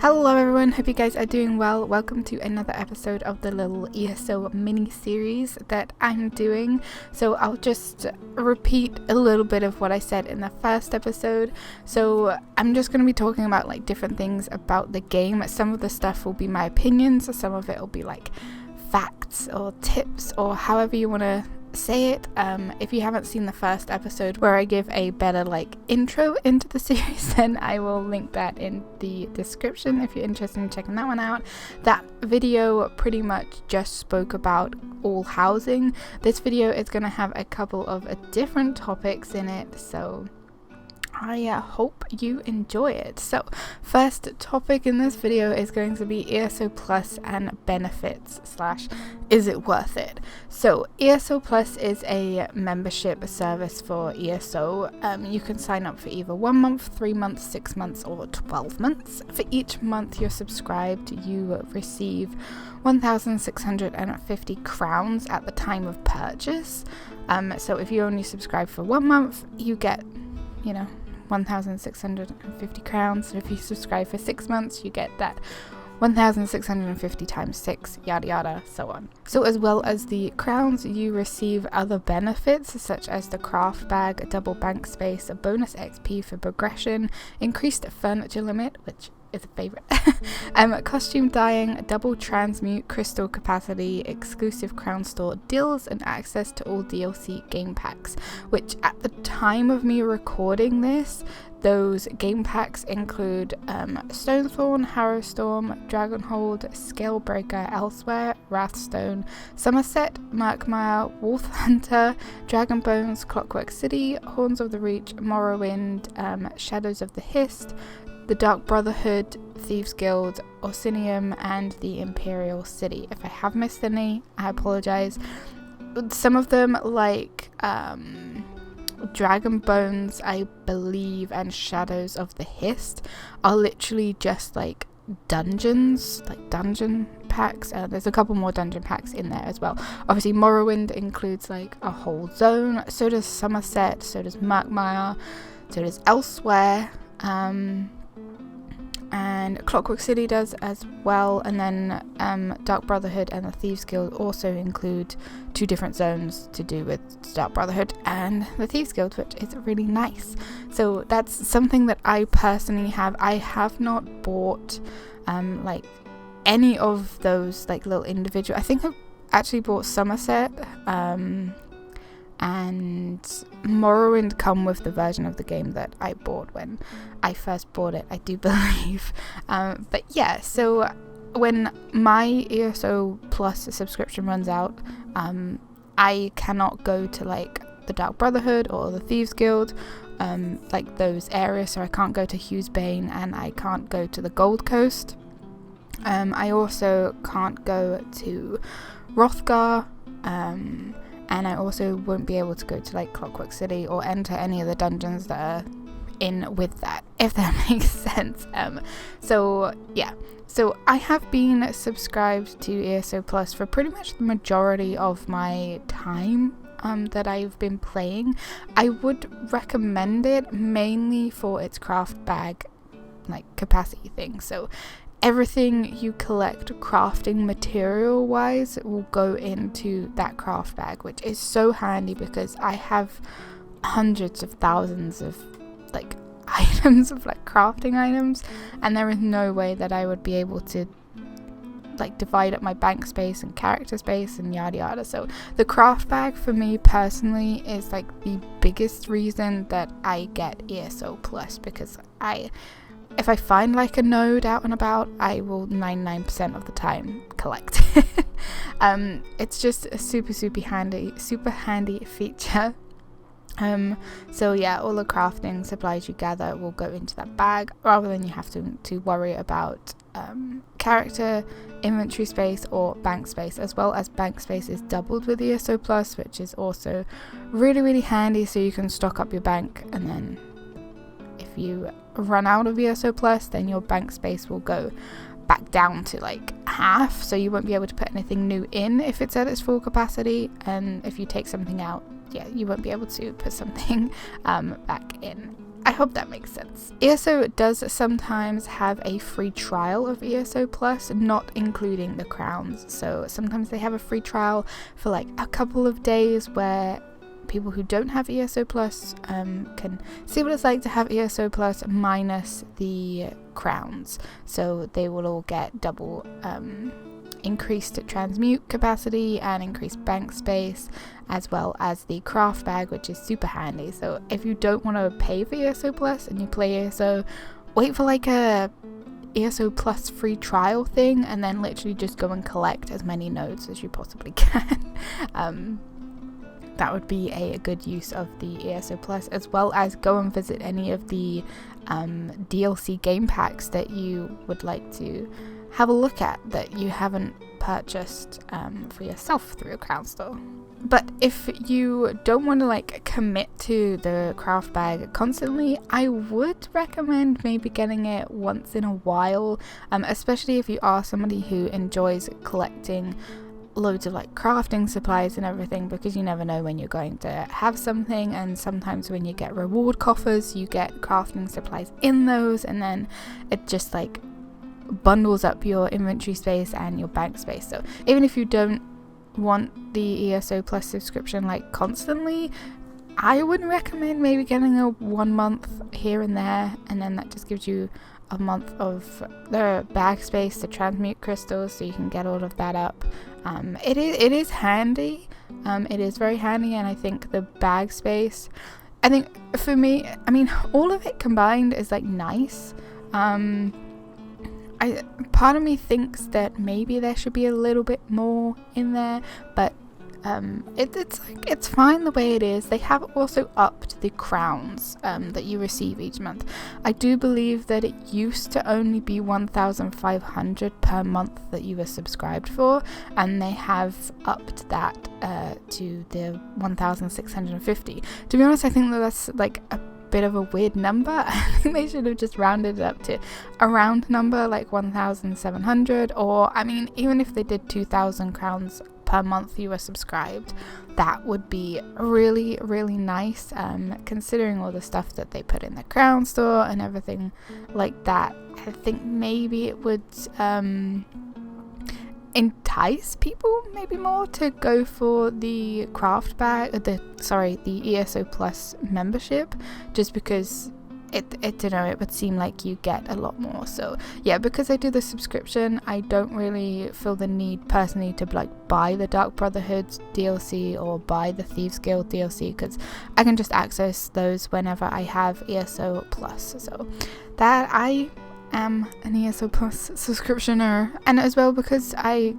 Hello everyone, hope you guys are doing well. Welcome to another episode of the little ESO mini series that I'm doing. So I'll just repeat a little bit of what I said in the first episode. So I'm just going to be talking about like different things about the game. Some of the stuff will be my opinions, some of it will be like facts or tips or however you want to say it. If you haven't seen the first episode where I give a better like intro into the series, then I will link that in the description if you're interested in checking that one out. That video pretty much just spoke about all housing. This video is going to have a couple of different topics in it, so I hope you enjoy it. So first topic in this video is going to be ESO Plus and benefits / is it worth it? So ESO Plus is a membership service for ESO. You can sign up for either 1 month, 3 months, 6 months or 12 months. For each month you're subscribed, you receive 1,650 crowns at the time of purchase. So if you only subscribe for 1 month, you get 1,650 crowns. So if you subscribe for 6 months, you get that 1,650 times 6, yada yada, so on. So as well as the crowns, you receive other benefits such as the craft bag, double bank space, a bonus XP for progression, increased furniture limit, which is a favorite, costume dyeing, double transmute crystal capacity, exclusive crown store deals, and access to all DLC game packs, which at the time of me recording this, those game packs include Stonethorn, Harrowstorm, Dragonhold, Scalebreaker, Elsewhere, Wrathstone, Somerset, Murkmire, Wolf Hunter, Dragonbones, Clockwork City, Horns of the Reach, Morrowind, Shadows of the Hist, the Dark Brotherhood, Thieves Guild, Orsinium, and the Imperial City. If I have missed any, I apologize. Some of them, like Dragonbones, I believe, and Shadows of the Hist, are literally just like dungeons, like dungeon packs. There's a couple more dungeon packs in there as well. Obviously, Morrowind includes like a whole zone. So does Somerset. So does Murkmire. So does Elsewhere. And Clockwork City does as well, and then Dark Brotherhood and the Thieves Guild also include 2 different zones to do with Dark Brotherhood and the Thieves Guild, which is really nice. So that's something that I personally have. I have not bought like any of those like little individual. I think I've actually bought Somerset and Morrowind come with the version of the game that I bought when I first bought it, I do believe. But yeah, so when my ESO Plus subscription runs out, I cannot go to like the Dark Brotherhood or the Thieves Guild, like those areas. So I can't go to Hughesbane and I can't go to the Gold Coast. I also can't go to Hrothgar, and I also won't be able to go to like Clockwork City or enter any of the dungeons that are in with that, if that makes sense. So yeah, so I have been subscribed to ESO Plus for pretty much the majority of my time that I've been playing. I would recommend it mainly for its craft bag like capacity thing. So everything you collect crafting material wise will go into that craft bag, which is so handy because I have hundreds of thousands of like items of like crafting items, and there is no way that I would be able to like divide up my bank space and character space and yada yada. So the craft bag for me personally is like the biggest reason that I get ESO Plus, because if I find like a node out and about, I will 99% of the time collect. It's just a super handy feature. So yeah, all the crafting supplies you gather will go into that bag, rather than you have to worry about character, inventory space or bank space. As well as bank space is doubled with ESO Plus, which is also really handy, so you can stock up your bank, and then if you run out of ESO Plus, then your bank space will go back down to like half, so you won't be able to put anything new in if it's at its full capacity, and if you take something out, yeah, you won't be able to put something back in. I hope that makes sense. ESO does sometimes have a free trial of ESO Plus, not including the crowns. So sometimes they have a free trial for like a couple of days where people who don't have ESO Plus can see what it's like to have ESO Plus minus the crowns. So they will all get double increased transmute capacity and increased bank space, as well as the craft bag, which is super handy. So if you don't want to pay for ESO Plus and you play ESO, wait for like a ESO Plus free trial thing and then literally just go and collect as many nodes as you possibly can. That would be a good use of the ESO Plus, as well as go and visit any of the DLC game packs that you would like to have a look at that you haven't purchased for yourself through a crown store. But if you don't want to like commit to the craft bag constantly, I would recommend maybe getting it once in a while, especially if you are somebody who enjoys collecting loads of like crafting supplies and everything, because you never know when you're going to have something, and sometimes when you get reward coffers you get crafting supplies in those, and then it just like bundles up your inventory space and your bank space. So even if you don't want the ESO Plus subscription like constantly, I would recommend maybe getting a 1 month here and there, and then that just gives you a month of the bag space to transmute crystals, so you can get all of that up. It is handy. It is very handy, and I think the bag space, I think for me, I mean, all of it combined is like nice. Part of me thinks that maybe there should be a little bit more in there, but it's fine the way it is. They have also upped the crowns that you receive each month. I do believe that it used to only be 1,500 per month that you were subscribed for, and they have upped that to the 1,650. To be honest, I think that's like a bit of a weird number. I think they should have just rounded it up to a round number like 1,700, or I mean, even if they did 2,000 crowns per month you were subscribed, that would be really, really nice, considering all the stuff that they put in the crown store and everything like that. I think maybe it would entice people maybe more to go for the craft bag, the ESO Plus membership, just because it would seem like you get a lot more. So yeah, because I do the subscription, I don't really feel the need personally to like buy the Dark Brotherhood DLC or buy the Thieves Guild DLC, because I can just access those whenever I have ESO Plus. So that I am an ESO Plus subscriptioner, and as well because I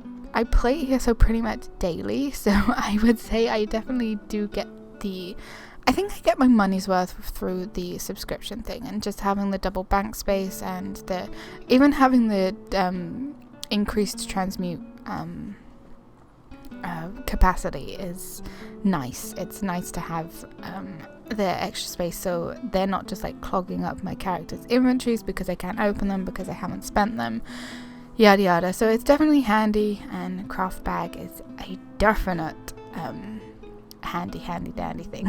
play ESO pretty much daily, so I would say I definitely do get I think I get my money's worth through the subscription thing, and just having the double bank space and even having the increased transmute capacity is nice. It's nice to have the extra space, so they're not just like clogging up my characters' inventories because I can't open them because I haven't spent them, yada yada. So it's definitely handy, and craft bag is a definite handy dandy thing.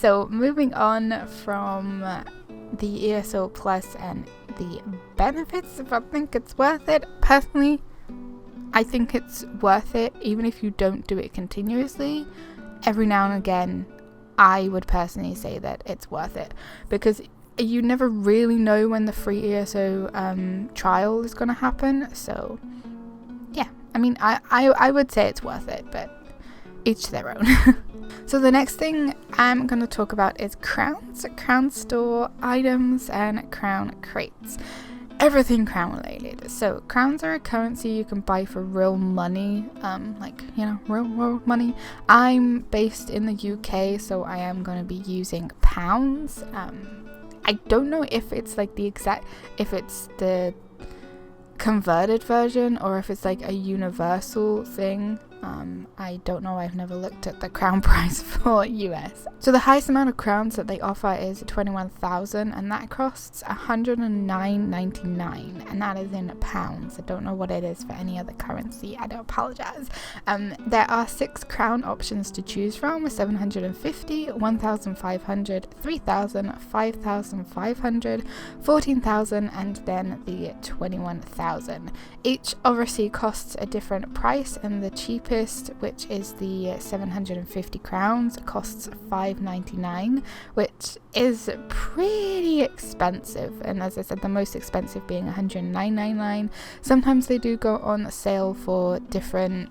So moving on from the ESO Plus and the benefits, if I think it's worth it, personally I think it's worth it, even if you don't do it continuously. Every now and again, I would personally say that it's worth it, because you never really know when the free ESO trial is going to happen. So yeah, I mean, I would say it's worth it, but each their own. So the next thing I'm going to talk about is crowns, crown store items, and crown crates. Everything crown related. So crowns are a currency you can buy for real money, real world money. I'm based in the UK, so I am going to be using pounds. I don't know if it's like if it's the converted version or if it's like a universal thing. I don't know, I've never looked at the crown price for US. So the highest amount of crowns that they offer is 21,000, and that costs $109.99, and that is in pounds. I don't know what it is for any other currency, I do apologize. There are 6 crown options to choose from: 750, 1,500, 3,000, 5,500, 14,000, and then the 21,000. Each obviously costs a different price, and the cheapest, which is the 750 crowns, costs $5.99, which is pretty expensive. And as I said, the most expensive being $109.99. Sometimes they do go on sale for different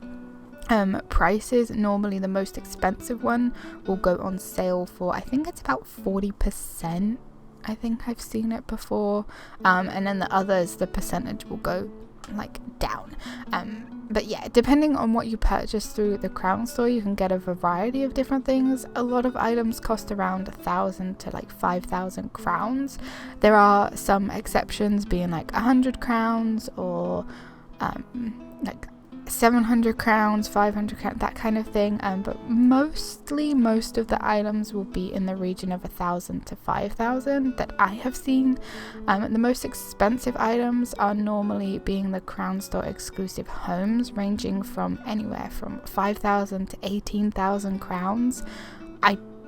prices. Normally the most expensive one will go on sale for, I think it's about 40%. I think I've seen it before, and then the others, the percentage will go like down. But yeah, depending on what you purchase through the crown store, you can get a variety of different things. A lot of items cost around 1,000 to like 5,000 crowns. There are some exceptions, being like 100 crowns or like 700 crowns, 500 crowns, that kind of thing. But most of the items will be in the region of 1,000 to 5,000 that I have seen. The most expensive items are normally being the crown store exclusive homes, ranging from anywhere from 5,000 to 18,000 crowns.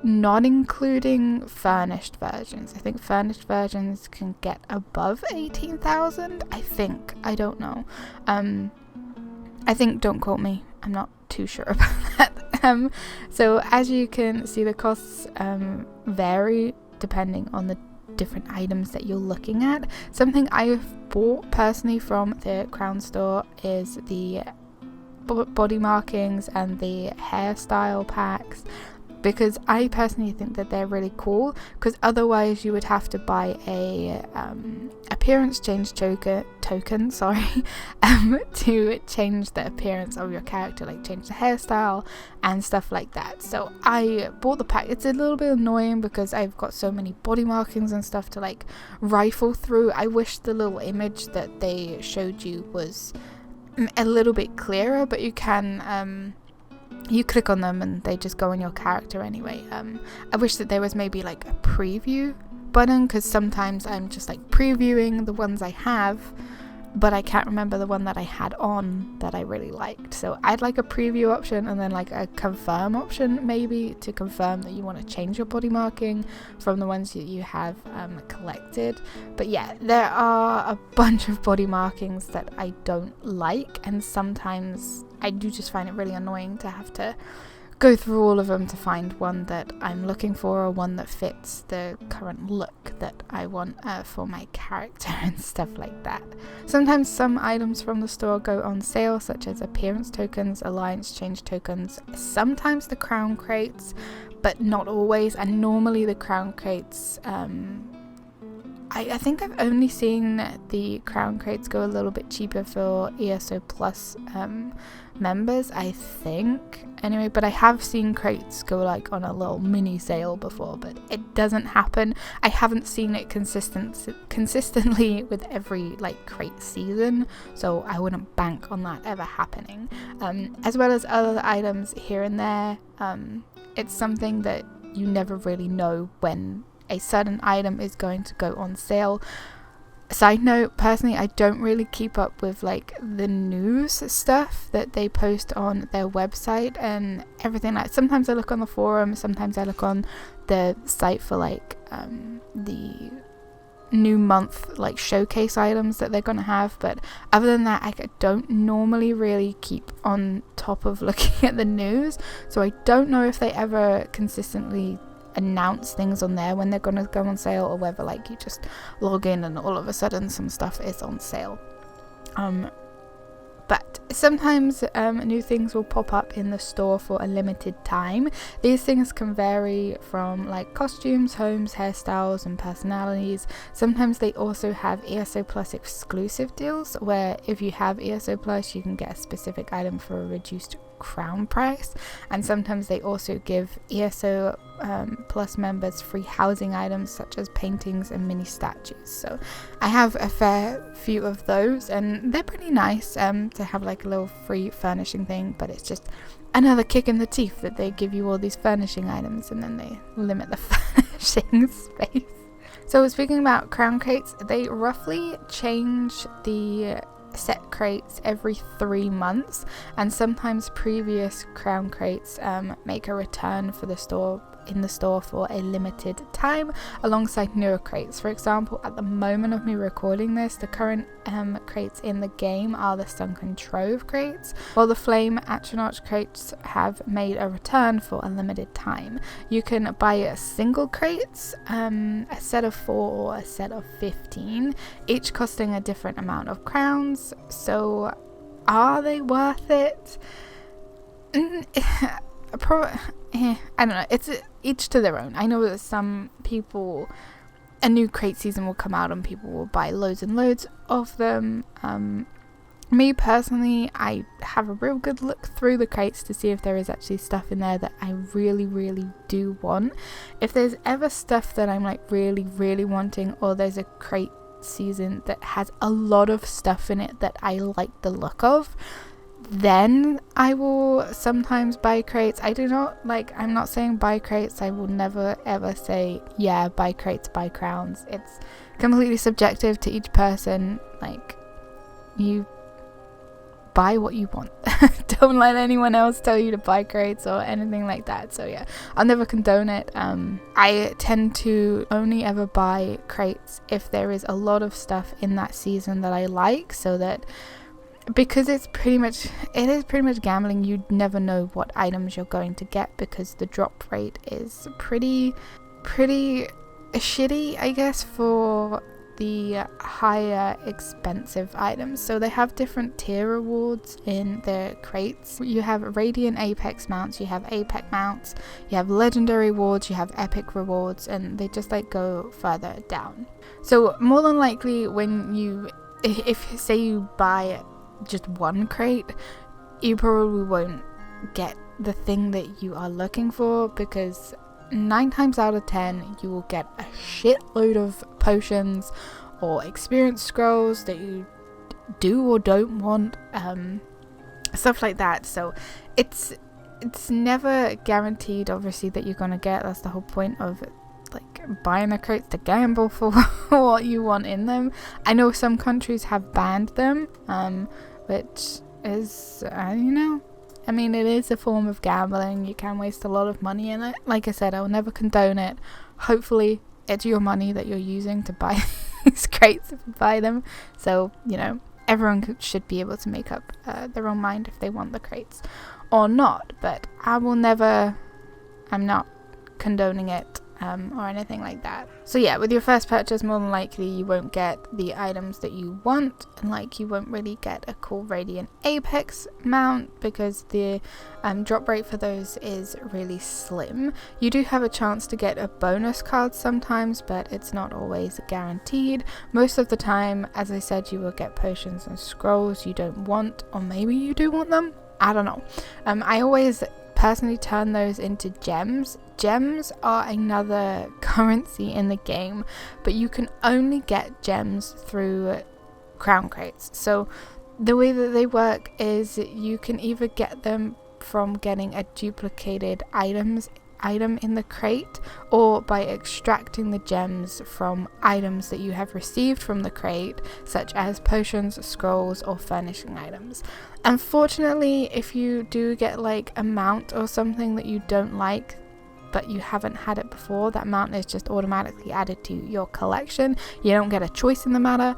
Not including furnished versions. I think furnished versions can get above 18,000. I don't know. I think, don't quote me, I'm not too sure about that. So as you can see, the costs vary depending on the different items that you're looking at. Something I've bought personally from the crown store is the body markings and the hairstyle packs, because I personally think that they're really cool, because otherwise you would have to buy a appearance change token to change the appearance of your character, like change the hairstyle and stuff like that. So I bought the pack. It's a little bit annoying because I've got so many body markings and stuff to like rifle through. I wish the little image that they showed you was a little bit clearer, but you can you click on them and they just go on your character anyway. I wish that there was maybe like a preview button, because sometimes I'm just like previewing the ones I have, but I can't remember the one that I had on that I really liked. So I'd like a preview option and then like a confirm option, maybe, to confirm that you want to change your body marking from the ones that you have collected. But yeah, there are a bunch of body markings that I don't like, and sometimes I do just find it really annoying to have to go through all of them to find one that I'm looking for, or one that fits the current look that I want for my character and stuff like that. Sometimes some items from the store go on sale, such as appearance tokens, alliance change tokens, sometimes the crown crates, but not always. And normally the crown crates, I think I've only seen the crown crates go a little bit cheaper for ESO Plus members, I think. Anyway, but I have seen crates go like on a little mini sale before, but it doesn't happen. I haven't seen it consistently with every like crate season, so I wouldn't bank on that ever happening. As well as other items here and there. It's something that you never really know when a certain item is going to go on sale. Side note, personally, I don't really keep up with like the news stuff that they post on their website and everything. Like, sometimes I look on the forum, sometimes I look on the site for like the new month like showcase items that they're gonna have, but other than that, I don't normally really keep on top of looking at the news, so I don't know if they ever consistently announce things on there when they're going to go on sale, or whether like you just log in and all of a sudden some stuff is on sale. But sometimes new things will pop up in the store for a limited time. These things can vary from like costumes, homes, hairstyles and personalities. Sometimes they also have ESO Plus exclusive deals, where if you have ESO Plus you can get a specific item for a reduced crown price. And sometimes they also give ESO Plus members free housing items such as paintings and mini statues. So I have a fair few of those, and they're pretty nice to have like a little free furnishing thing, but it's just another kick in the teeth that they give you all these furnishing items and then they limit the furnishing space. So speaking about crown crates, they roughly change the set crates every 3 months, and sometimes previous crown crates make a return for the store for a limited time alongside newer crates. For example, at the moment of me recording this, the current crates in the game are the Sunken Trove crates, while the Flame Astronaut crates have made a return for a limited time. You can buy single crates, a set of 4 or a set of 15, each costing a different amount of crowns. So are they worth it? I don't know, it's each to their own. I know that some people, a new crate season will come out and people will buy loads and loads of them. Me personally, I have a real good look through the crates to see if there is actually stuff in there that I really, really do want. If there's ever stuff that I'm like really, really wanting, or there's a crate season that has a lot of stuff in it that I like the look of, then I will sometimes buy crates. I'm not saying buy crates. I will never ever say, yeah, buy crates, buy crowns. It's completely subjective to each person. Like, you buy what you want. Don't let anyone else tell you to buy crates or anything like that. So yeah, I'll never condone it. I tend to only ever buy crates if there is a lot of stuff in that season that I like, so that, because it is pretty much gambling. You never know what items you're going to get, because the drop rate is pretty shitty, I guess, for the higher expensive items. So they have different tier rewards in their crates. You have Radiant Apex mounts, you have Apex mounts, you have legendary rewards, you have epic rewards, and they just like go further down. So more than likely, if say you buy just one crate, you probably won't get the thing that you are looking for, because 9 times out of 10 you will get a shitload of potions or experience scrolls that you do or don't want, stuff like that. So it's never guaranteed, obviously, that you're gonna get. That's the whole point of like buying the crates, to gamble for what you want in them. I know some countries have banned them, which is I mean, it is a form of gambling. You can waste a lot of money in it. Like I said, I will never condone it. Hopefully it's your money that you're using to buy these crates if you buy them. So, everyone should be able to make up their own mind if they want the crates or not. But I'm not condoning it or anything like that. So yeah, with your first purchase, more than likely you won't get the items that you want, and you won't really get a cool Radiant Apex mount, because the drop rate for those is really slim. You do have a chance to get a bonus card sometimes, but it's not always guaranteed. Most of the time, as I said, you will get potions and scrolls you don't want, or maybe you do want them, I don't know. I always personally turn those into gems. Gems are another currency in the game, but you can only get gems through crown crates. So the way that they work is you can either get them from getting a duplicated item in the crate, or by extracting the gems from items that you have received from the crate, such as potions, scrolls, or furnishing items. Unfortunately, if you do get a mount or something that you don't like, but you haven't had it before, that mount is just automatically added to your collection. You don't get a choice in the matter.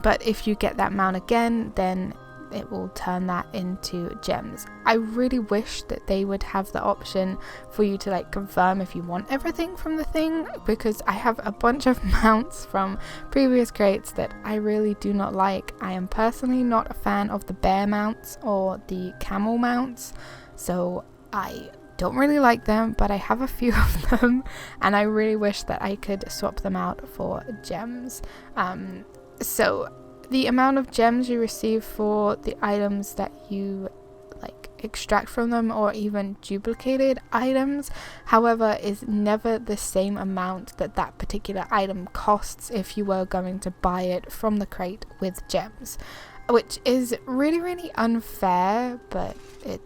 But if you get that mount again, then it will turn that into gems. I really wish that they would have the option for you to confirm if you want everything from the thing, because I have a bunch of mounts from previous crates that I really do not like. I am personally not a fan of the bear mounts or the camel mounts, so I don't really like them, but I have a few of them, and I really wish that I could swap them out for gems. So the amount of gems you receive for the items that you extract from them or even duplicated items. However, is never the same amount that that particular item costs if you were going to buy it from the crate with gems, which is really unfair, but it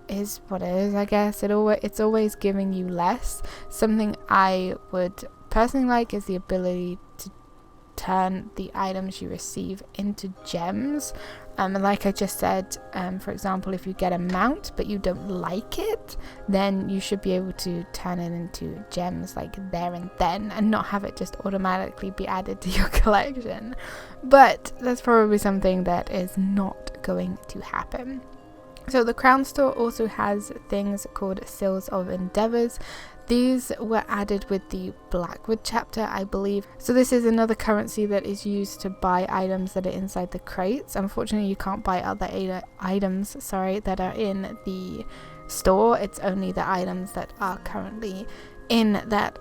is what it is, I guess. It's always giving you less. Something I would personally like is the ability to turn the items you receive into gems. And like I just said, for example, if you get a mount but you don't like it, then you should be able to turn it into gems like there and then, and not have it just automatically be added to your collection. But that's probably something that is not going to happen. So the Crown Store also has things called Seals of Endeavours. These were added with the Blackwood chapter, I believe. So this is another currency that is used to buy items that are inside the crates. Unfortunately, you can't buy other items that are in the store. It's only the items that are currently in that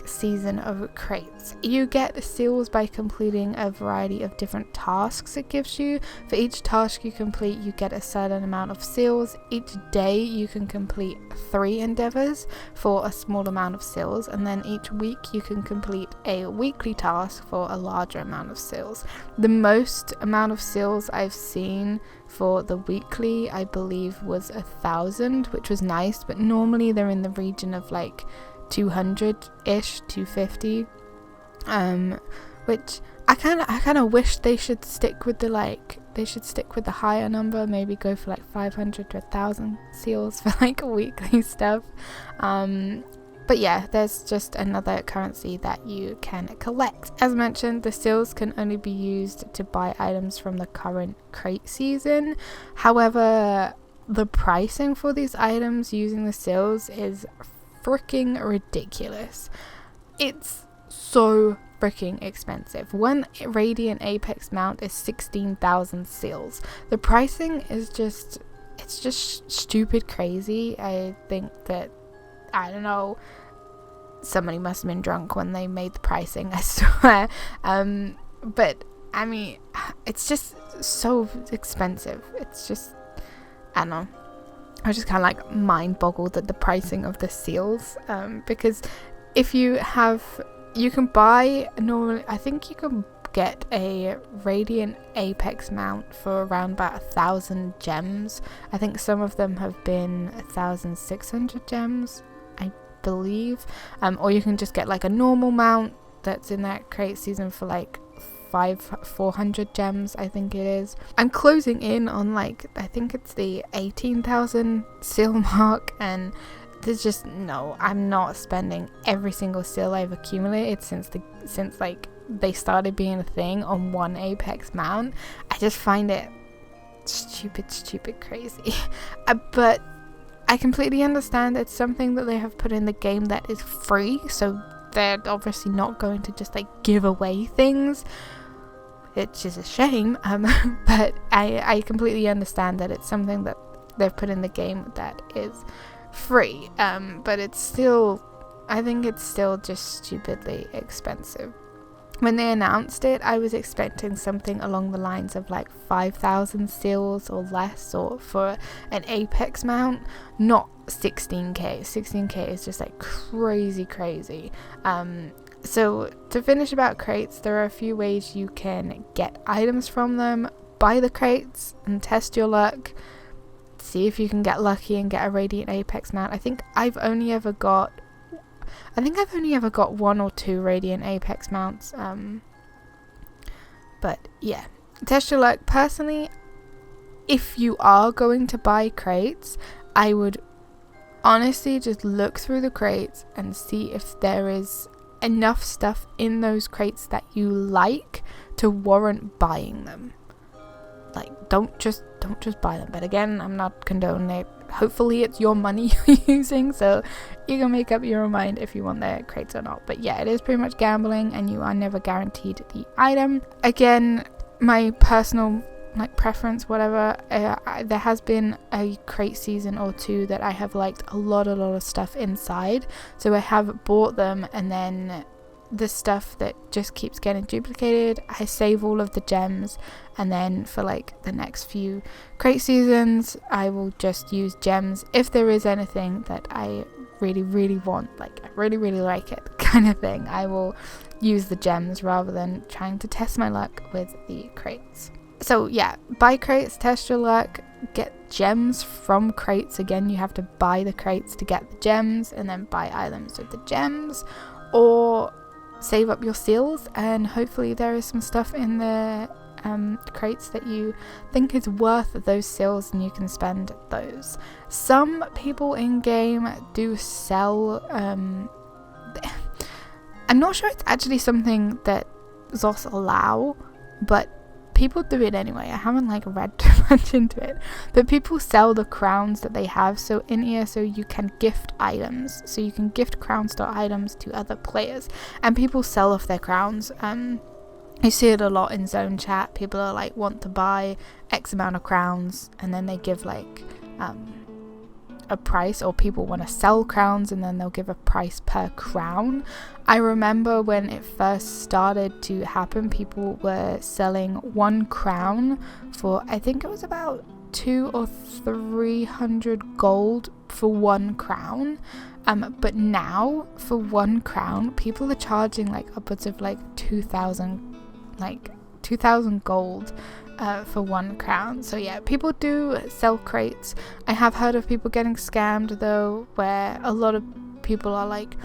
season of crates. You get seals by completing a variety of different tasks it gives you. For each task you complete, you get a certain amount of seals. Each day you can complete 3 endeavors for a small amount of seals, and then each week you can complete a weekly task for a larger amount of seals. The most amount of seals I've seen for the weekly, I believe, was 1,000, which was nice, but normally they're in the region of 200-ish, 250, which I kind of wish they should stick with the higher number, maybe go for 500 to 1,000 seals for weekly stuff. But yeah, there's just another currency that you can collect. As mentioned, the seals can only be used to buy items from the current crate season. However, the pricing for these items using the seals is freaking ridiculous. It's so freaking expensive. One Radiant Apex mount is 16,000 seals. The pricing is just stupid crazy. I think that, I don't know, somebody must have been drunk when they made the pricing, I swear. But I mean, it's just so expensive. It's just, I don't know, I was just kind of mind boggled at the pricing of the seals, because if you can buy normally, I think you can get a Radiant Apex mount for around about 1,000 gems. I think some of them have been 1,600 gems, I believe, or you can just get a normal mount that's in that crate season for 400 gems, I think it is. I'm closing in on I think it's the 18,000 seal mark, and there's just no, I'm not spending every single seal I've accumulated since they started being a thing on one Apex mount. I just find it stupid crazy. But I completely understand it's something that they have put in the game that is free, so they're obviously not going to just give away things, which is a shame. But I completely understand that it's something that they've put in the game that is free. But it's still, I think it's still just stupidly expensive. When they announced it, I was expecting something along the lines of 5,000 seals or less, or for an Apex mount, not 16k. 16k is just crazy. So to finish about crates, there are a few ways you can get items from them. Buy the crates and test your luck. See if you can get lucky and get a Radiant Apex mount. I think I've only ever got 1 or 2 Radiant Apex mounts. But yeah, test your luck. Personally, if you are going to buy crates, I would honestly just look through the crates and see if there is enough stuff in those crates that you like to warrant buying them. Don't just buy them. But again, I'm not condoning it. Hopefully it's your money you're using, so you can make up your own mind if you want the crates or not. But yeah, it is pretty much gambling, and you are never guaranteed the item. Again, my personal preference, whatever, there has been a crate season or 2 that I have liked a lot of stuff inside, so I have bought them and then the stuff that just keeps getting duplicated, I save all of the gems, and then for like the next few crate seasons I will just use gems if there is anything that I really want, like I really like it kind of thing. I will use the gems rather than trying to test my luck with the crates. So yeah, buy crates, test your luck, get gems from crates. Again, you have to buy the crates to get the gems, and then buy items with the gems, or save up your seals, and hopefully there is some stuff in the crates that you think is worth those seals, and you can spend those. Some people in game do sell I'm not sure it's actually something that ZOS allow, but people do it anyway. I haven't like read too much into it, but people sell the crowns that they have. So in ESO you can gift items, so you can gift crown store items to other players, and people sell off their crowns. You see it a lot in zone chat. People are like, want to buy X amount of crowns, and then they give like a price, or people want to sell crowns and then they'll give a price per crown. I remember when it first started to happen, people were selling 1 crown for, I think it was about 200 or 300 gold for 1 crown. But now for 1 crown people are charging like upwards of like 2,000 gold for 1 crown. So yeah, people do sell crates. I have heard of people getting scammed though, where a lot of people are like,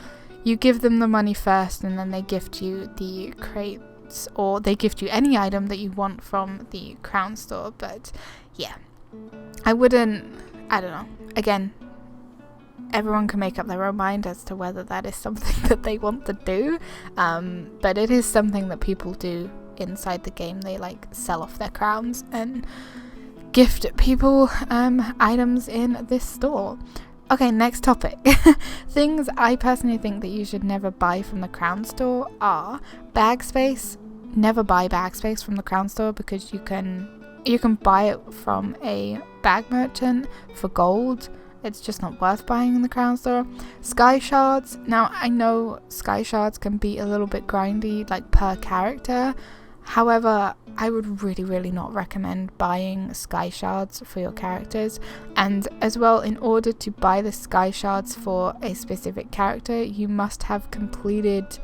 you give them the money first and then they gift you the crates, or they gift you any item that you want from the crown store. But yeah, I don't know, again, everyone can make up their own mind as to whether that is something that they want to do, but it is something that people do inside the game. They like sell off their crowns and gift people items in this store. Okay, next topic. Things I personally think that you should never buy from the crown store are bag space. Never buy bag space from the crown store, because you can buy it from a bag merchant for gold. It's just not worth buying in the crown store. Sky shards. Now I know sky shards can be a little bit grindy, like per character. However, I would really not recommend buying sky shards for your characters. And as well, in order to buy the sky shards for a specific character, you must have completed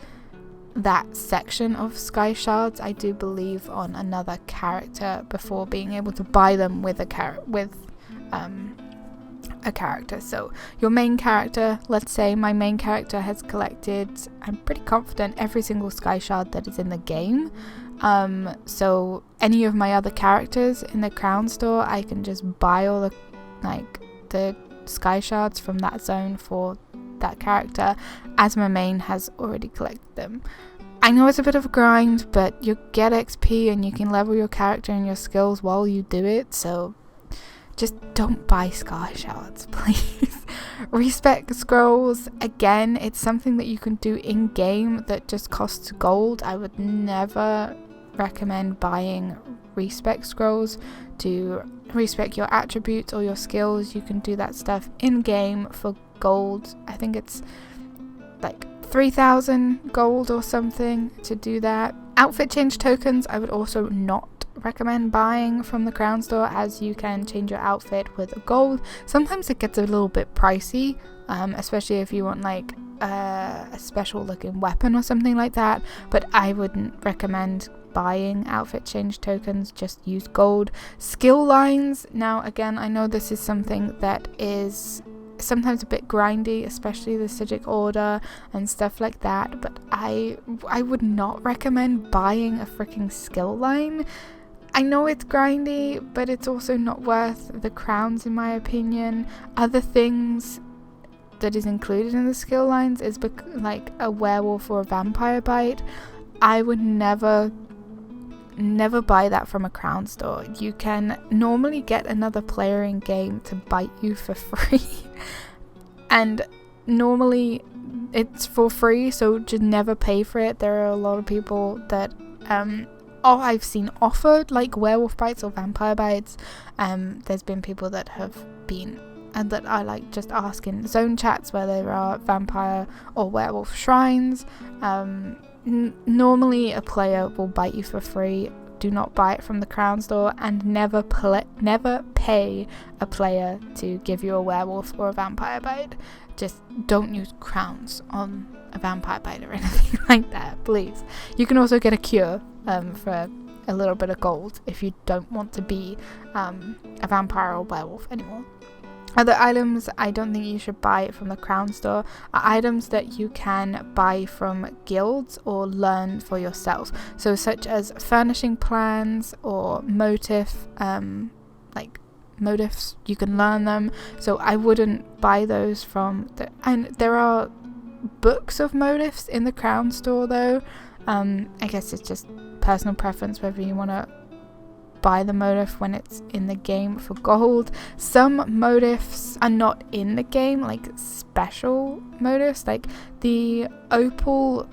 that section of sky shards, I do believe, on another character before being able to buy them with a character. So your main character, let's say my main character has collected, I'm pretty confident, every single sky shard that is in the game. So any of my other characters in the crown store, I can just buy all the sky shards from that zone for that character, as my main has already collected them. I know it's a bit of a grind, but you get XP and you can level your character and your skills while you do it, so just don't buy sky shards, please. Respec scrolls, again, it's something that you can do in game that just costs gold. I would never recommend buying respec scrolls to respec your attributes or your skills. You can do that stuff in game for gold. I think it's like 3,000 gold or something to do that. Outfit change tokens, I would also not recommend buying from the crown store, as you can change your outfit with gold. Sometimes it gets a little bit pricey, especially if you want like a special looking weapon or something like that, but I wouldn't recommend buying outfit change tokens. Just use gold. Skill lines, now again, I know this is something that is sometimes a bit grindy, especially the Sigic order and stuff like that, but I would not recommend buying a freaking skill line. I know it's grindy, but it's also not worth the crowns in my opinion. Other things that is included in the skill lines is like a werewolf or a vampire bite. I would never buy that from a crown store. You can normally get another player in game to bite you for free, and normally it's for free, so just never pay for it. There are a lot of people that I've seen offered like werewolf bites or vampire bites. There's been people that have been and that I like just ask in zone chats where there are vampire or werewolf shrines. Normally a player will bite you for free. Do not buy it from the crown store, and never pay a player to give you a werewolf or a vampire bite. Just don't use crowns on a vampire bite or anything like that, please. You can also get a cure for a little bit of gold if you don't want to be a vampire or werewolf anymore. Other items I don't think you should buy from the crown store are items that you can buy from guilds or learn for yourself. So such as furnishing plans or motifs, you can learn them. So I wouldn't buy those from and there are books of motifs in the crown store though. I guess it's just personal preference whether you want to buy the motif when it's in the game for gold. Some motifs are not in the game, like special motifs, like the opal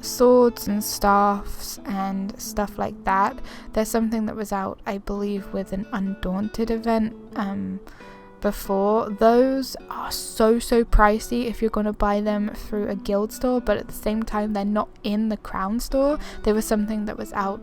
swords and staffs and stuff like that. There's something that was out, I believe, with an Undaunted event before. Those are so pricey if you're going to buy them through a guild store, but at the same time they're not in the crown store. There was something that was out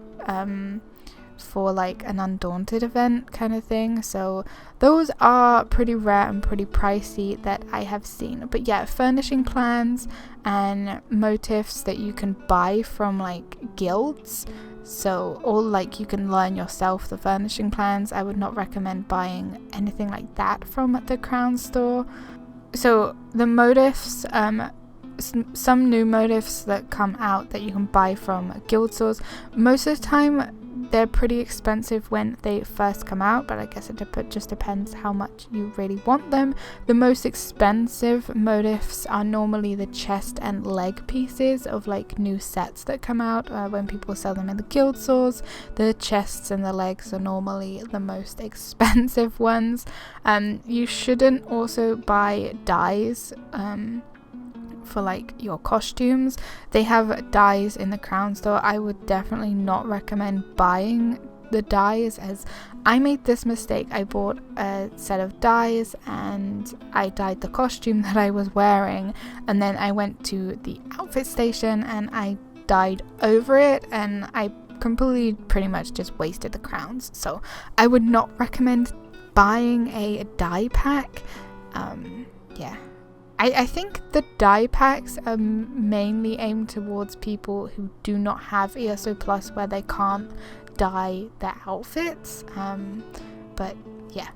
for like an Undaunted event kind of thing, so those are pretty rare and pretty pricey that I have seen. But yeah, furnishing plans and motifs that you can buy from like guilds, so or like you can learn yourself the furnishing plans. I would not recommend buying anything like that from the crown store. So the motifs, some new motifs that come out that you can buy from guild stores, most of the time they're pretty expensive when they first come out, but I guess it just depends how much you really want them. The most expensive motifs are normally the chest and leg pieces of like new sets that come out when people sell them in the guild stores. The chests and the legs are normally the most expensive ones. You shouldn't also buy dyes for like your costumes. They have dyes in the crown store. I would definitely not recommend buying the dyes, as I made this mistake. I bought a set of dyes and I dyed the costume that I was wearing, and then I went to the outfit station and I dyed over it, and I completely pretty much just wasted the crowns. So I would not recommend buying a dye pack. I think the dye packs are mainly aimed towards people who do not have ESO Plus, where they can't dye their outfits. But yeah,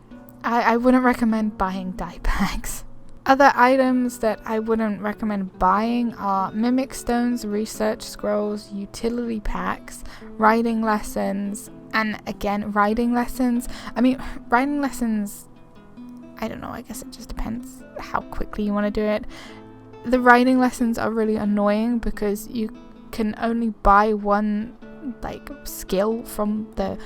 I wouldn't recommend buying dye packs. Other items that I wouldn't recommend buying are mimic stones, research scrolls, utility packs, riding lessons, and again, riding lessons. I mean, riding lessons, I don't know, I guess it just depends how quickly you want to do it. The riding lessons are really annoying because you can only buy one like skill from the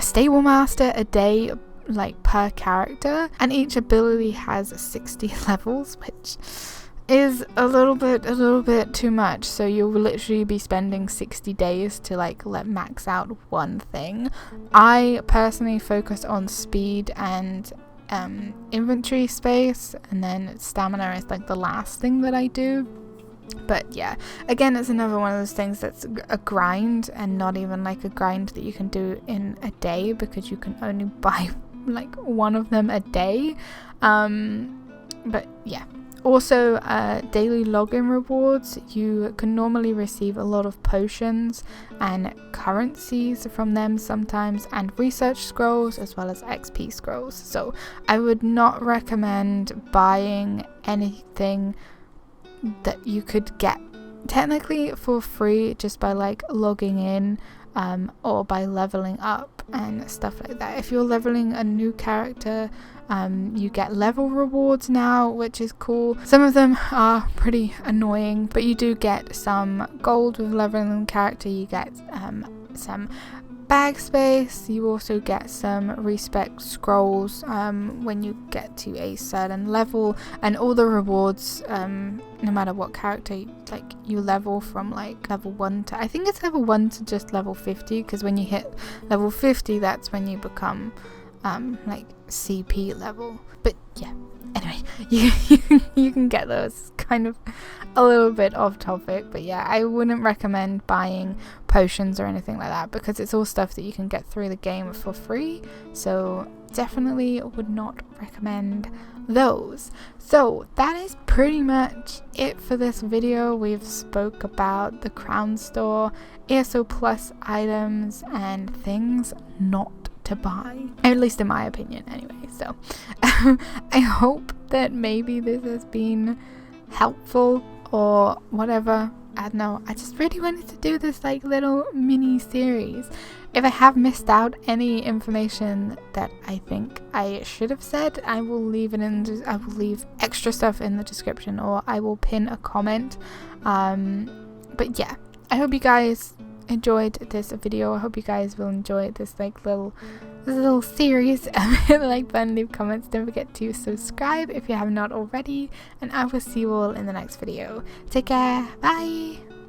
stable master a day, like per character, and each ability has 60 levels, which is a little bit too much. So you'll literally be spending 60 days to like max out one thing. I personally focus on speed and inventory space, and then stamina is like the last thing that I do. But yeah, again, it's another one of those things that's a grind, and not even like a grind that you can do in a day, because you can only buy like one of them a day. But yeah, also daily login rewards. You can normally receive a lot of potions and currencies from them sometimes, and research scrolls as well as XP scrolls. So I would not recommend buying anything that you could get technically for free just by like logging in or by leveling up and stuff like that. If you're leveling a new character, you get level rewards now, which is cool. Some of them are pretty annoying, but you do get some gold with leveling the character. You get some bag space. You also get some respect scrolls when you get to a certain level, and all the rewards, no matter what character you level from like level 1 to, I think it's level 1 to just level 50, because when you hit level 50, that's when you become like CP level. But yeah, anyway, you can get those. Kind of a little bit off topic, but yeah, I wouldn't recommend buying potions or anything like that because it's all stuff that you can get through the game for free, so definitely would not recommend those. So that is pretty much it for this video. We've spoke about the Crown Store, ESO Plus items, and things not to buy, at least in my opinion anyway. So I hope that maybe this has been helpful or whatever. I don't know, I just really wanted to do this like little mini series. If I have missed out any information that I think I should have said, I will leave extra stuff in the description, or I will pin a comment. But yeah, I hope you guys enjoyed this video. I hope you guys will enjoy this like little series. Hit the like button, leave comments, don't forget to subscribe if you have not already, and I will see you all in the next video. Take care, bye.